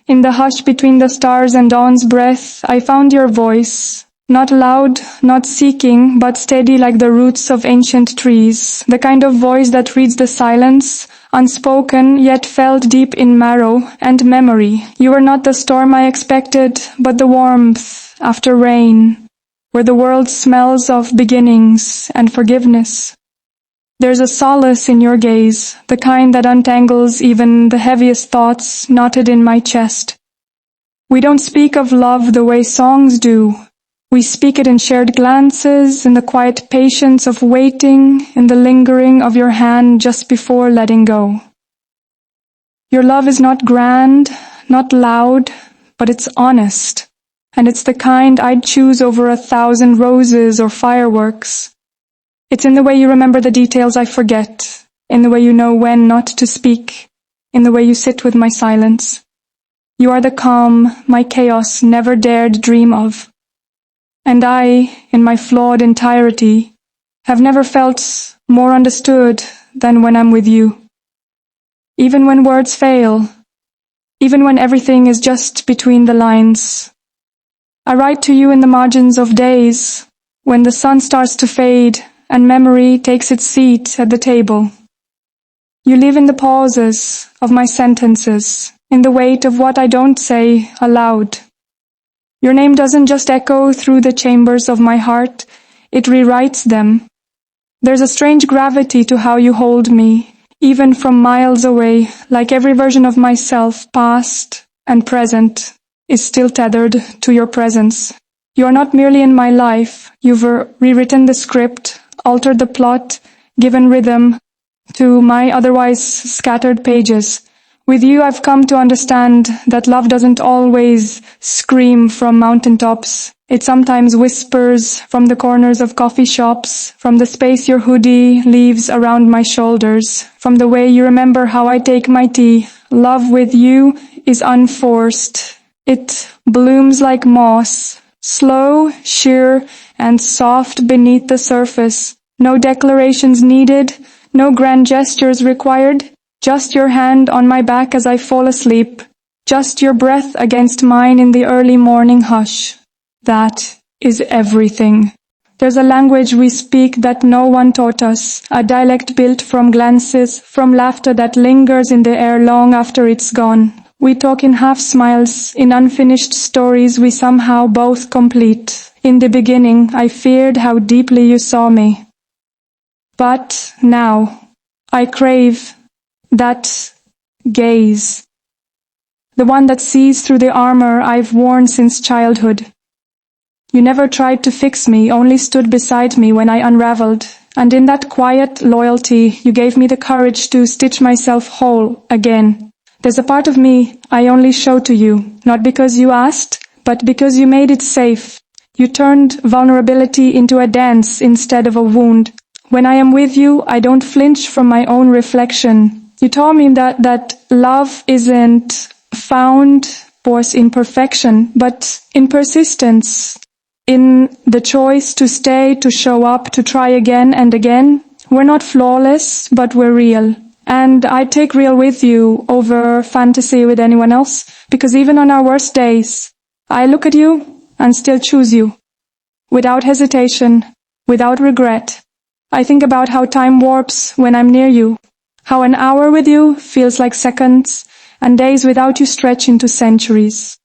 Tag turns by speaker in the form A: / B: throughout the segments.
A: In the hush between the stars and dawn's breath, I found your voice. Not loud, not seeking, but steady like the roots of ancient trees. The kind of voice that reads the silence, unspoken, yet felt deep in marrow and memory. You were not the storm I expected, but the warmth after rain, where the world smells of beginnings and forgiveness. There's a solace in your gaze, the kind that untangles even the heaviest thoughts knotted in my chest. We don't speak of love the way songs do. We speak it in shared glances, in the quiet patience of waiting, in the lingering of your hand just before letting go. Your love is not grand, not loud, but it's honest, and it's the kind I'd choose over 1,000 roses or fireworks. It's in the way you remember the details I forget, in the way you know when not to speak, in the way you sit with my silence. You are the calm my chaos never dared dream of. And I, in my flawed entirety, have never felt more understood than when I'm with you. Even when words fail, even when everything is just between the lines. I write to you in the margins of days, when the sun starts to fade and memory takes its seat at the table. You live in the pauses of my sentences, in the weight of what I don't say aloud. Your name doesn't just echo through the chambers of my heart, it rewrites them. There's a strange gravity to how you hold me, even from miles away, like every version of myself, past and present, is still tethered to your presence. You are not merely in my life, you've rewritten the script, altered the plot, given rhythm to my otherwise scattered pages. With you, I've come to understand that love doesn't always scream from mountaintops. It sometimes whispers from the corners of coffee shops, from the space your hoodie leaves around my shoulders, from the way you remember how I take my tea. Love with you is unforced. It blooms like moss, slow, sheer, and soft beneath the surface. No declarations needed, no grand gestures required. Just your hand on my back as I fall asleep. Just your breath against mine in the early morning hush. That is everything. There's a language we speak that no one taught us, a dialect built from glances, from laughter that lingers in the air long after it's gone. We talk in half-smiles, in unfinished stories we somehow both complete. In the beginning, I feared how deeply you saw me. But now, I crave that gaze, the one that sees through the armor I've worn since childhood. You never tried to fix me, only stood beside me when I unraveled, and in that quiet loyalty you gave me the courage to stitch myself whole again. There's a part of me I only show to you, not because you asked, but because you made it safe. You turned vulnerability into a dance instead of a wound. When I am with you, I don't flinch from my own reflection. You told me that love isn't found, both in perfection, but in persistence, in the choice to stay, to show up, to try again and again. We're not flawless, but we're real. And I take real with you over fantasy with anyone else, because even on our worst days, I look at you and still choose you. Without hesitation, without regret. I think about how time warps when I'm near you. How an hour with you feels like seconds, and days without you stretch into centuries.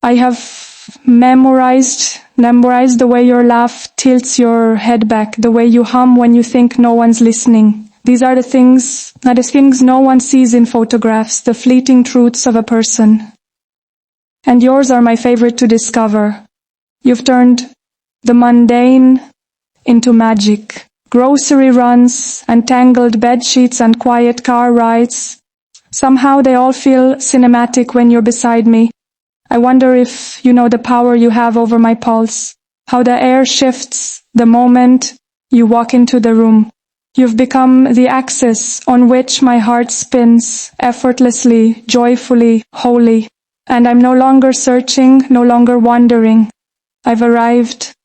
A: I have memorized the way your laugh tilts your head back, the way you hum when you think no one's listening. These are the things no one sees in photographs, the fleeting truths of a person. And yours are my favorite to discover. You've turned the mundane into magic. Grocery runs and tangled bedsheets and quiet car rides. Somehow they all feel cinematic when you're beside me. I wonder if you know the power you have over my pulse, how the air shifts the moment you walk into the room. You've become the axis on which my heart spins, effortlessly, joyfully, wholly. And I'm no longer searching, no longer wandering. I've arrived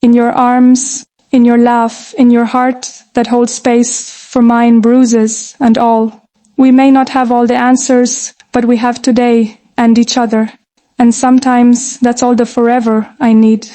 A: in your arms, in your laugh, in your heart that holds space for mine bruises and all. We may not have all the answers, but we have today and each other. And sometimes that's all the forever I need.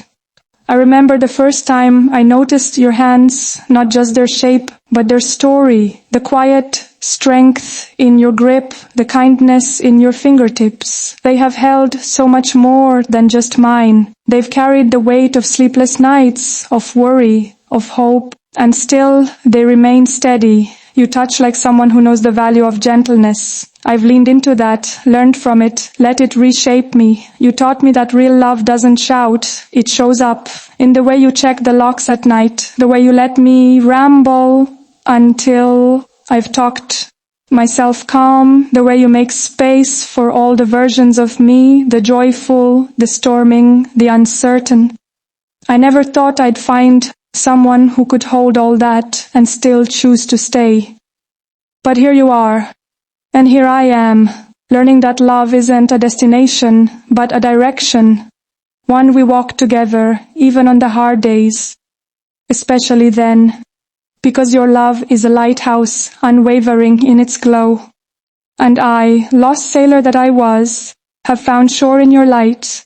A: I remember the first time I noticed your hands, not just their shape, but their story, the quiet strength in your grip, the kindness in your fingertips. They have held so much more than just mine. They've carried the weight of sleepless nights, of worry, of hope, and still they remain steady. You touch like someone who knows the value of gentleness. I've leaned into that, learned from it, let it reshape me. You taught me that real love doesn't shout, it shows up. In the way you check the locks at night, the way you let me ramble until I've talked myself calm, the way you make space for all the versions of me, the joyful, the storming, the uncertain. I never thought I'd find someone who could hold all that and still choose to stay. But here you are, and here I am, learning that love isn't a destination, but a direction, one we walk together, even on the hard days, especially then, because your love is a lighthouse, unwavering in its glow. And I, lost sailor that I was, have found shore in your light,